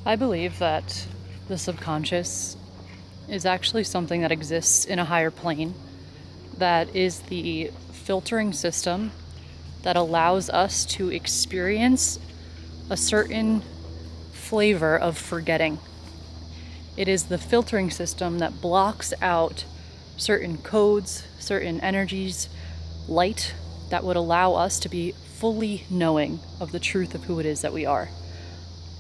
I believe that the subconscious is actually something that exists in a higher plane, that is the filtering system that allows us to experience a certain flavor of forgetting. It is the filtering system that blocks out certain codes, certain energies, light that would allow us to be fully knowing of the truth of who it is that we are.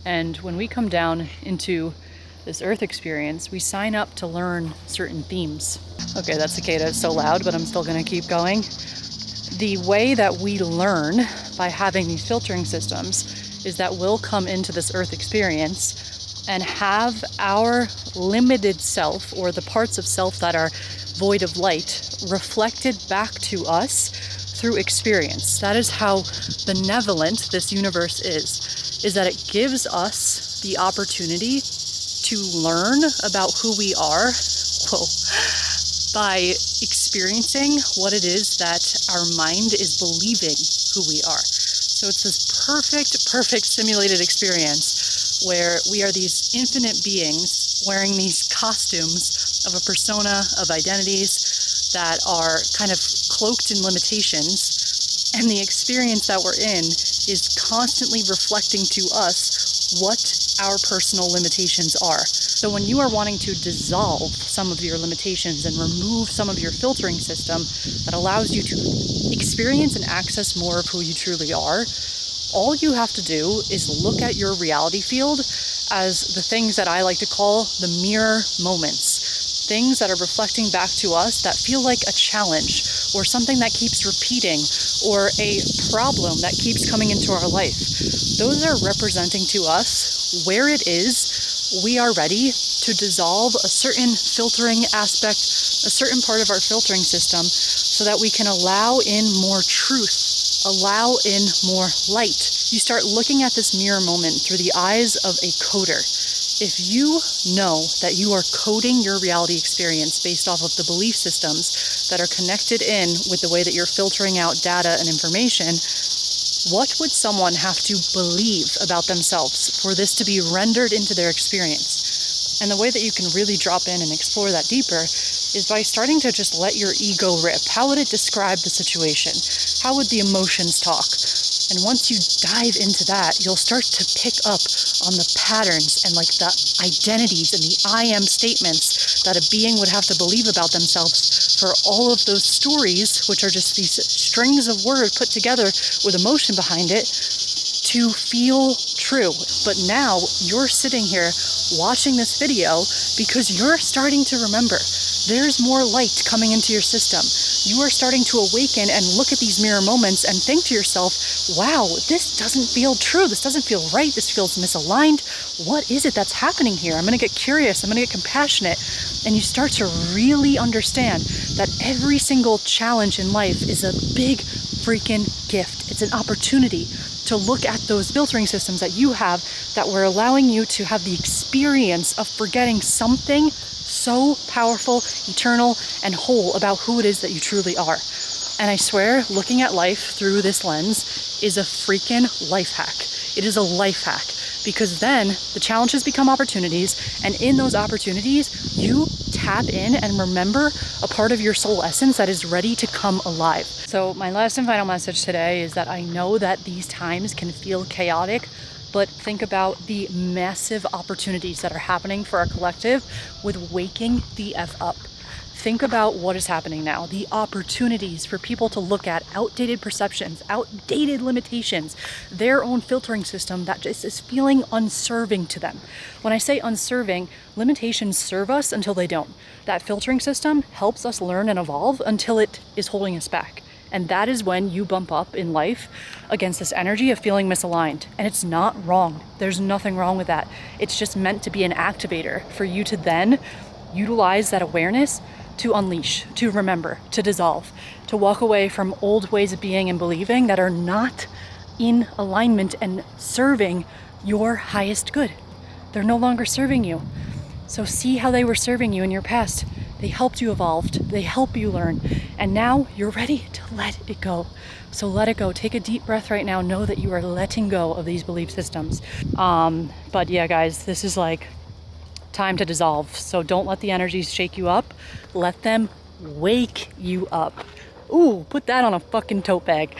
And when we come down into this earth experience, we sign up to learn certain themes. Okay, that cicada is so loud, but I'm still gonna keep going. The way that we learn by having these filtering systems is that we'll come into this earth experience and have our limited self, or the parts of self that are void of light, reflected back to us through experience. That is how benevolent this universe is that it gives us the opportunity to learn about who we are, by experiencing what it is that our mind is believing who we are. So it's this perfect simulated experience where we are these infinite beings wearing these costumes of a persona, of identities that are kind of cloaked in limitations, and the experience that we're in is constantly reflecting to us what our personal limitations are. So when you are wanting to dissolve some of your limitations and remove some of your filtering system that allows you to experience and access more of who you truly are, all you have to do is look at your reality field as the things that I like to call the mirror moments. Things that are reflecting back to us that feel like a challenge, or something that keeps repeating, or a problem that keeps coming into our life. Those are representing to us where it is we are ready to dissolve a certain filtering aspect, a certain part of our filtering system, so that we can allow in more truth, allow in more light. You start looking at this mirror moment through the eyes of a coder. If you know that you are coding your reality experience based off of the belief systems that are connected in with the way that you're filtering out data and information, what would someone have to believe about themselves for this to be rendered into their experience? And the way that you can really drop in and explore that deeper is by starting to just let your ego rip. How would it describe the situation? How would the emotions talk? And once you dive into that, you'll start to pick up on the patterns and like the identities and the I am statements that a being would have to believe about themselves for all of those stories, which are just these strings of words put together with emotion behind it, to feel true. But now you're sitting here watching this video because you're starting to remember. There's more light coming into your system. You are starting to awaken and look at these mirror moments and think to yourself, wow, this doesn't feel true. This doesn't feel right. This feels misaligned. What is it that's happening here? I'm going to get curious. I'm going to get compassionate. And you start to really understand that every single challenge in life is a big freaking gift. It's an opportunity to look at those filtering systems that you have that were allowing you to have the experience of forgetting something so powerful, eternal, and whole about who it is that you truly are. And I swear, looking at life through this lens is a freaking life hack. It is a life hack, because then the challenges become opportunities, and in those opportunities, you tap in and remember a part of your soul essence that is ready to come alive. So my last and final message today is that I know that these times can feel chaotic, but think about the massive opportunities that are happening for our collective with waking the F up. Think about what is happening now, the opportunities for people to look at outdated perceptions, outdated limitations, their own filtering system that just is feeling unserving to them. When I say unserving, limitations serve us until they don't. That filtering system helps us learn and evolve until it is holding us back. And that is when you bump up in life against this energy of feeling misaligned. And it's not wrong. There's nothing wrong with that. It's just meant to be an activator for you to then utilize that awareness to unleash, to remember, to dissolve, to walk away from old ways of being and believing that are not in alignment and serving your highest good. They're no longer serving you. So see how they were serving you in your past. They helped you evolve. They help you learn. And now you're ready to let it go. So let it go. Take a deep breath right now. Know that you are letting go of these belief systems. But yeah, guys, this is like time to dissolve. So don't let the energies shake you up. Let them wake you up. Ooh, put that on a fucking tote bag.